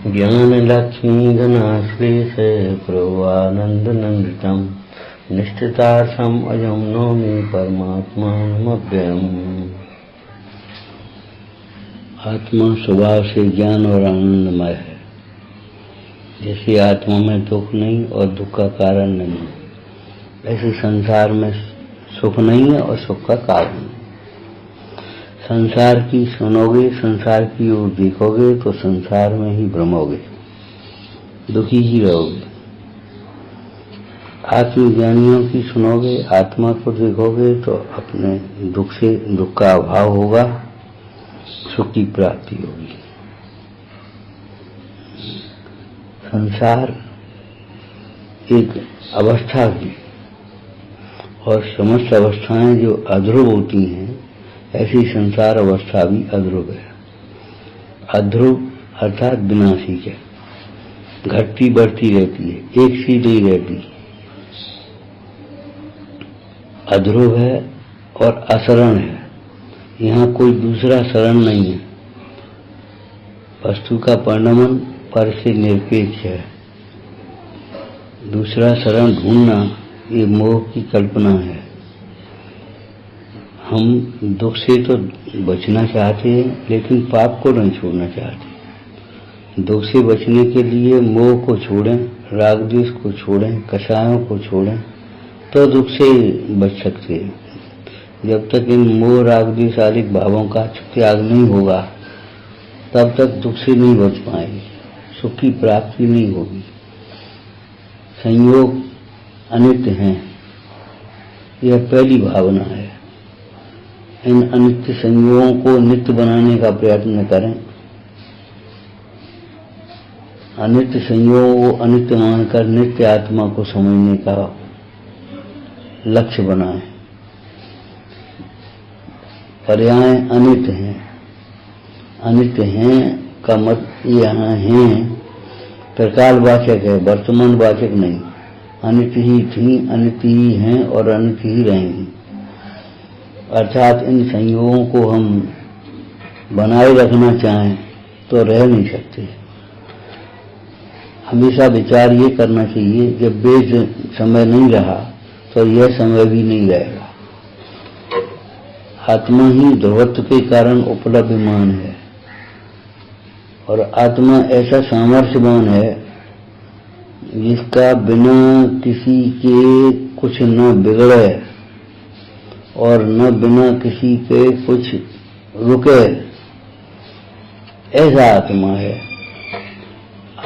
ज्ञान लक्ष्मी धनाश्लेष प्रभुआनंद नंदितम निष्ठितार्थम अजम नौमि परमात्मानमव्ययम्। आत्मा स्वभाव से ज्ञान और आनंदमय है। जैसे आत्मा में दुख नहीं और दुख का कारण नहीं, ऐसे संसार में सुख नहीं है और सुख का कारण नहीं। संसार की सुनोगे, संसार की ओर देखोगे तो संसार में ही भ्रमोगे, दुखी ही रहोगे। आत्मज्ञानियों की सुनोगे, आत्मा को देखोगे तो अपने दुख से दुख का अभाव होगा, सुख की प्राप्ति होगी। संसार एक अवस्था की और समस्त अवस्थाएं जो अध्रुव होती हैं, ऐसी संसार अवस्था भी अध्रुव है। अध्रुव अर्थात विनाशी है, घटती बढ़ती रहती है, एक सी नहीं रहती। अध्रुव है और असरण है, यहाँ कोई दूसरा शरण नहीं है। वस्तु का परिणमन पर से निरपेक्ष है। दूसरा शरण ढूंढना ये मोह की कल्पना है। हम दुख से तो बचना चाहते हैं, लेकिन पाप को नहीं छोड़ना चाहते। दुख से बचने के लिए मोह को छोड़ें, राग द्वेष को छोड़ें, कषायों को छोड़ें, तो दुख से बच सकते हैं। जब तक इन मोह राग द्वेष आदि भावों का त्याग नहीं होगा, तब तक दुख से नहीं बच पाएंगे, सुख की प्राप्ति नहीं होगी। संयोग अनित्य हैं, यह पहली भावना है। इन अनित्य संयोगों को नित्य बनाने का प्रयत्न करें। अनित्य संयोगों को अनित्य मानकर नित्य आत्मा को समझने का लक्ष्य बनाएं। पर्याय अनित्य हैं। अनित्य हैं का मत यहाँ हैं प्रकालवाचक है, वर्तमान वाचक नहीं। अनित्य ही थी, अनित्य ही हैं और अनित्य ही रहेंगी। अर्थात इन संयोगों को हम बनाए रखना चाहें तो रह नहीं सकते। हमेशा विचार ये करना चाहिए, जब वे समय नहीं रहा तो यह समय भी नहीं रहेगा। आत्मा ही ध्रुवत्व के कारण उपलब्धमान है और आत्मा ऐसा सामर्थ्यवान है जिसका बिना किसी के कुछ न बिगड़े और न बिना किसी के कुछ रुके, ऐसा आत्मा है।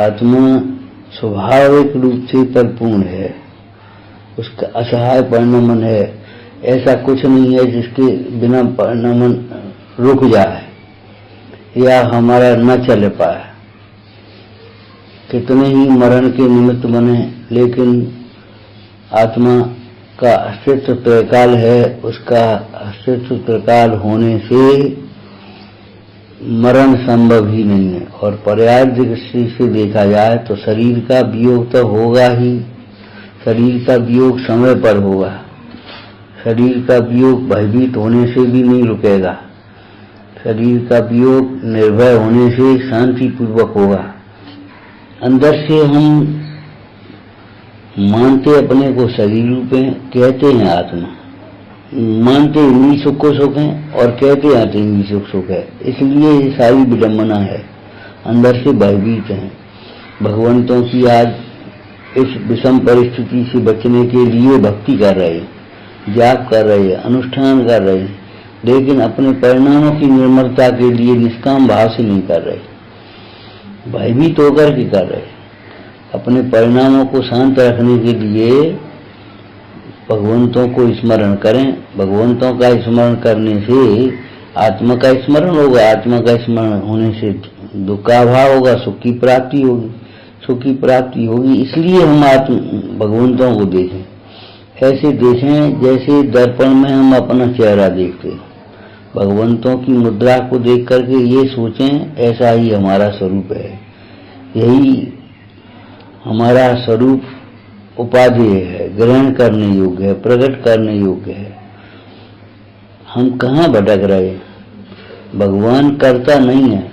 आत्मा स्वाभाविक रूप से परिपूर्ण है, उसका असहाय परिणमन है। ऐसा कुछ नहीं है जिसके बिना परिणमन रुक जाए या हमारा न चल पाए। कितने ही मरण के निमित्त बने, लेकिन आत्मा का अस्तित्व त्रिकाल है। उसका अस्तित्व त्रिकाल होने से मरण संभव ही नहीं है। और पर्याय दृष्टि से देखा जाए तो शरीर का वियोग तो होगा ही। शरीर का वियोग समय पर होगा। शरीर का वियोग भयभीत होने से भी नहीं रुकेगा। शरीर का वियोग निर्भय होने से शांति पूर्वक होगा। अंदर से हम मानते अपने को शरीर रूप है, कहते हैं आत्मा। मानते इन्हीं सुख को सुख है और कहते आते इन्हीं सुख है। इसलिए ये सारी विडंबना है, अंदर से भयभीत हैं। भगवंतों की आज इस विषम परिस्थिति से बचने के लिए भक्ति कर रहे हैं, जाप कर रहे हैं, अनुष्ठान कर रहे हैं, लेकिन अपने परिणामों की निर्मलता के लिए निष्काम भाव से नहीं कर रहे, भयभीत होकर के कर रहे। अपने परिणामों को शांत रखने के लिए भगवंतों को स्मरण करें। भगवंतों का स्मरण करने से आत्मा का स्मरण होगा। आत्मा का स्मरण होने से दुख का अभाव होगा, सुख की प्राप्ति होगी। सुख की प्राप्ति होगी, इसलिए हम भगवंतों को देखें। ऐसे देखें जैसे दर्पण में हम अपना चेहरा देखते हैं। भगवंतों की मुद्रा को देख करके ये सोचें, ऐसा ही हमारा स्वरूप है। यही हमारा स्वरूप उपाधेय है, ग्रहण करने योग्य है, प्रकट करने योग्य है। हम कहाँ भटक रहे हैं? भगवान करता नहीं है,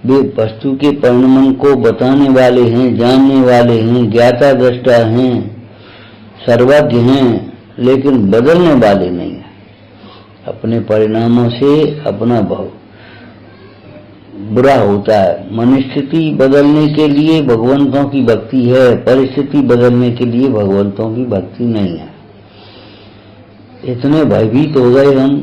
वे वस्तु के परिणाम को बताने वाले हैं, जानने वाले हैं, ज्ञाता दृष्टा हैं, सर्वज्ञ हैं, लेकिन बदलने वाले नहीं हैं। अपने परिणामों से अपना भाव बुरा होता है। मनस्थिति बदलने के लिए भगवंतों की भक्ति है, परिस्थिति बदलने के लिए भगवंतों की भक्ति नहीं है। इतने भयभीत हो गए हम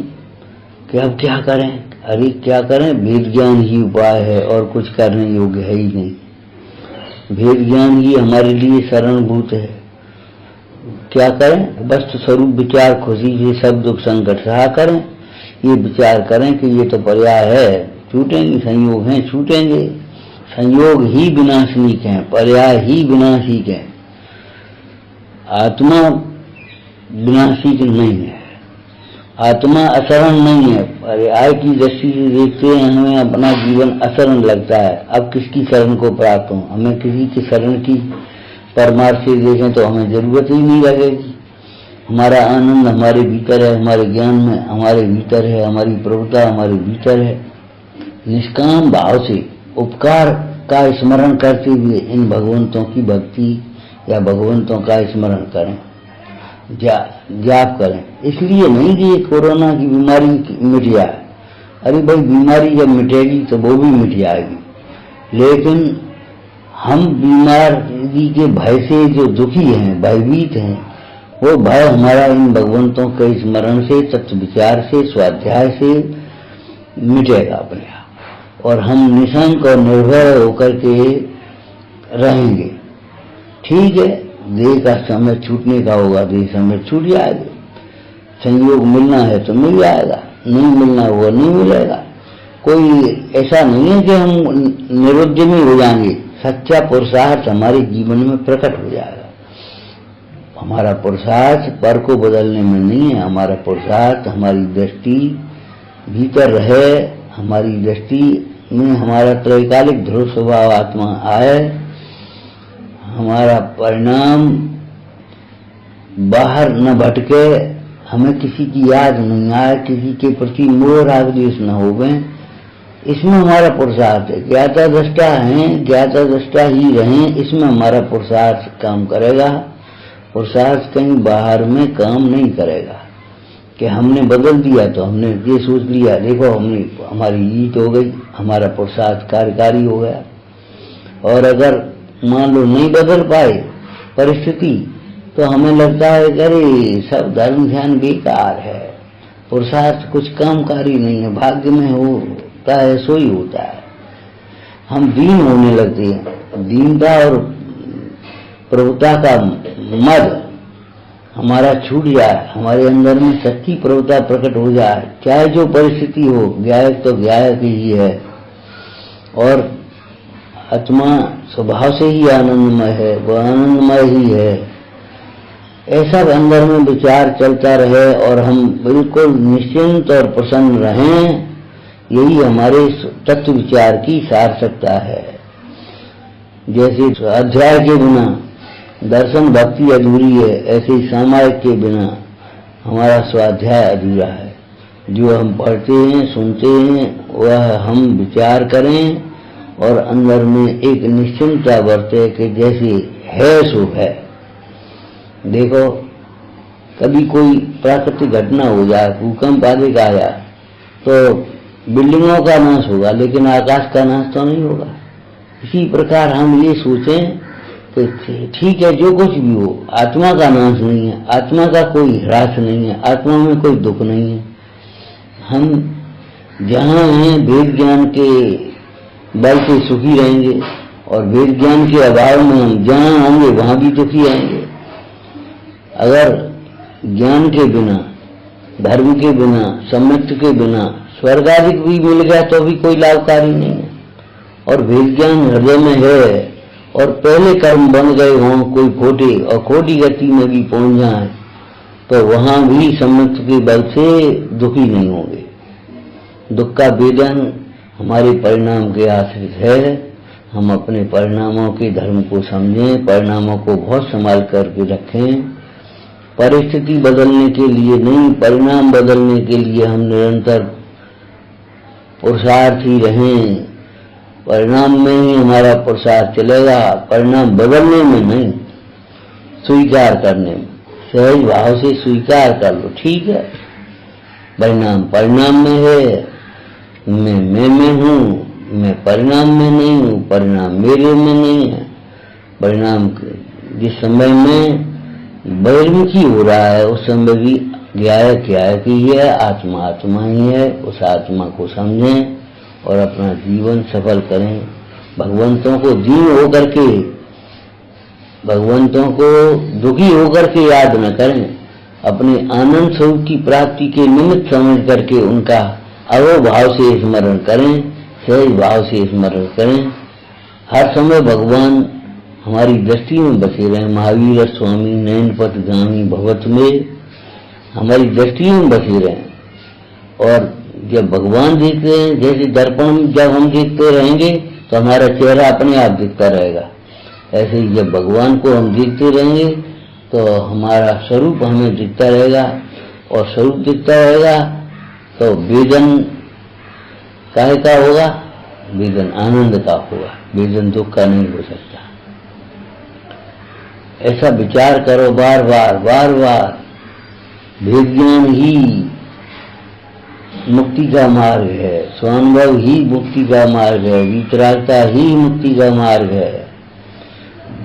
कि अब क्या करें। अरे क्या करें, भेद ज्ञान ही उपाय है और कुछ करने योग्य है ही नहीं। भेद ज्ञान ही हमारे लिए शरणभूत है। क्या करें, वस्तु स्वरूप विचार खुशी से सब दुख संकट सहा करें। ये विचार करें कि ये तो पर्याय है, छूटेंगे, संयोग हैं, छूटेंगे। संयोग ही विनाशनिक हैं, पर्याय ही विनाशिक हैं। आत्मा विनाशिक नहीं है, आत्मा अशरण नहीं है। पर्याय की दृष्टि से देखते हैं हमें अपना जीवन अशरण लगता है। अब किसकी शरण को प्राप्त हो, हमें किसी की शरण की परमार्थ से देखें तो हमें जरूरत ही नहीं लगेगी। हमारा आनंद हमारे भीतर है, हमारे ज्ञान में हमारे भीतर है, हमारी प्रभुता हमारे भीतर है। निष्काम भाव से उपकार का स्मरण करते हुए इन भगवंतों की भक्ति या भगवंतों का स्मरण करें, जाप करें। इसलिए नहीं कि ये कोरोना की बीमारी मिट जाए। अरे भाई, बीमारी जब मिटेगी तो वो भी मिट जाएगी, लेकिन हम बीमारी के भय से जो दुखी हैं, भयभीत हैं, वो भय हमारा इन भगवंतों के स्मरण से, तत्व विचार से, स्वाध्याय से मिटेगा अपने आप, और हम निशंक और निर्भय होकर के रहेंगे। ठीक है, देह का समय छूटने का होगा, देह समय छूट जाएगा। संयोग मिलना है तो मिल जाएगा, नहीं मिलना होगा नहीं मिलेगा। कोई ऐसा नहीं है कि हम निरुद्यमी हो जाएंगे। सच्चा पुरुषार्थ हमारे जीवन में प्रकट हो जाएगा। हमारा पुरुषार्थ पर को बदलने में नहीं है। हमारा पुरुषार्थ हमारी दृष्टि भीतर रहे, हमारी दृष्टि में हमारा त्रैकालिक ध्रुव स्वभाव आत्मा आए, हमारा परिणाम बाहर न भटके, हमें किसी की याद नहीं आए, किसी के प्रति मोह राग द्वेष न हो गए। इसमें हमारा पुरुषार्थ है। ज्ञाता दृष्टा हैं, ज्ञाता दृष्टा ही रहें, इसमें हमारा पुरुषार्थ काम करेगा। पुरुषार्थ कहीं बाहर में काम नहीं करेगा कि हमने बदल दिया तो हमने ये सोच लिया, देखो हमने हमारी जीत हो गई, हमारा पुरुषार्थ कार्यकारी हो गया। और अगर मान लो नहीं बदल पाए परिस्थिति, तो हमें लगता है कि अरे सब धर्म ध्यान बेकार है, पुरुषार्थ कुछ कामकारी नहीं है, भाग्य में होता है सो ही होता है। हम दीन होने लगते हैं। दीनता और प्रभुता का मद हमारा छूट जाए, हमारे अंदर में सच्ची प्रभुता प्रकट हो जाए, चाहे जो परिस्थिति हो। ज्ञायक तो ज्ञायक ही है, और आत्मा स्वभाव से ही आनंदमय है, वो आनंदमय ही है। ऐसा अंदर में विचार चलता रहे और हम बिल्कुल निश्चिंत और प्रसन्न रहें, यही हमारे तत्व विचार की सार्थकता है। जैसे अध्याय के बिना दर्शन भक्ति अधूरी है, ऐसे ही सामायिक के बिना हमारा स्वाध्याय अधूरा है। जो हम पढ़ते हैं, सुनते हैं, वह हम विचार करें और अंदर में एक निश्चिंतता बरते कि जैसे है सो है। देखो, कभी कोई प्राकृतिक घटना हो जाए, भूकंप आदि का आया, तो बिल्डिंगों का नाश होगा, लेकिन आकाश का नाश तो नहीं होगा। इसी प्रकार हम ये सोचें कि ठीक है, जो कुछ भी हो, आत्मा का नाश नहीं है, आत्मा का कोई ह्रास नहीं है, आत्मा में कोई दुख नहीं है। हम जहाँ हैं वेद ज्ञान के बल से सुखी रहेंगे, और वेद ज्ञान के अभाव में हम जहाँ होंगे वहां भी दुखी रहेंगे। अगर ज्ञान के बिना, धर्म के बिना, सम्यक्त के बिना स्वर्ग आदि भी मिल गया तो भी कोई लाभकारी नहीं है। और वेद ज्ञान हृदय में है और पहले कर्म बन गए हों कोई खोटे और खोटी गति में भी पहुंच जाए, तो वहां भी सम्यक्त के बल से दुखी नहीं होंगे। दुख का वेदन हमारे परिणाम के आश्रित है। हम अपने परिणामों के धर्म को समझें, परिणामों को बहुत संभाल करके रखें। परिस्थिति बदलने के लिए नहीं, परिणाम बदलने के लिए हम निरंतर पुरुषार्थी रहें। परिणाम में ही हमारा पुरुषार्थ चलेगा, परिणाम बदलने में नहीं, स्वीकार करने में। सहज भाव से स्वीकार कर लो, ठीक है, परिणाम परिणाम में है, मैं में हूँ, मैं परिणाम में नहीं हूँ, परिणाम मेरे में नहीं है। परिणाम जिस समय में बहिर्मुखी हो रहा है उस समय भी ज्ञायक ज्ञायक ही है, आत्मा आत्मा ही है। उस आत्मा को समझें और अपना जीवन सफल करें। भगवंतों को दीन होकर के, भगवंतों को दुखी होकर के याद न करें, अपने आनंद स्वरूप की प्राप्ति के निमित्त समझ करके उनका अवभाव से स्मरण करें, सहज भाव से स्मरण करें। हर समय भगवान हमारी दृष्टि में बसे रहे। महावीर स्वामी नयनपथ गामी भगवत में हमारी दृष्टि में बसे रहे। और जब भगवान देखते हैं, जैसे दर्पण में जब हम देखते रहेंगे तो हमारा चेहरा अपने आप दिखता रहेगा, ऐसे ही जब भगवान को हम देखते रहेंगे तो हमारा स्वरूप हमें दिखता रहेगा। और स्वरूप दिखता रहेगा तो वेदन काहे का होगा? वेदन आनंद का होगा, वेदन दुख का नहीं हो सकता। ऐसा विचार करो बार बार बार बार। भेद ज्ञान ही मुक्ति का मार्ग है, स्वानुभव ही मुक्ति का मार्ग है, वितरागता ही मुक्ति का मार्ग है।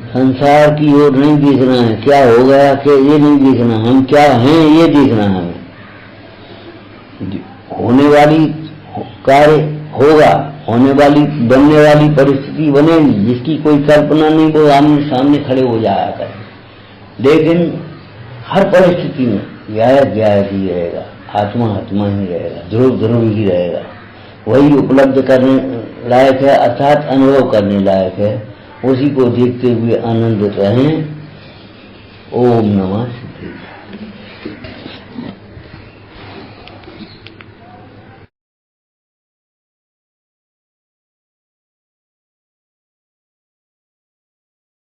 संसार की ओर नहीं देखना है, क्या हो गया कि ये नहीं देखना, हम क्या हैं ये देखना है हमें। होने वाली कार्य होगा, होने वाली बनने वाली परिस्थिति बनेगी जिसकी कोई कल्पना नहीं, वो आमने सामने खड़े हो जाया करे। लेकिन हर परिस्थिति में ज्ञायक ज्ञायक ही रहेगा, आत्मा आत्मा ही रहेगा, ध्रुव ध्रुव ही रहेगा। वही उपलब्ध करने लायक है, अर्थात अनुभव करने लायक है। उसी को देखते हुए आनंदित रहें। ओम नमः शिवाय।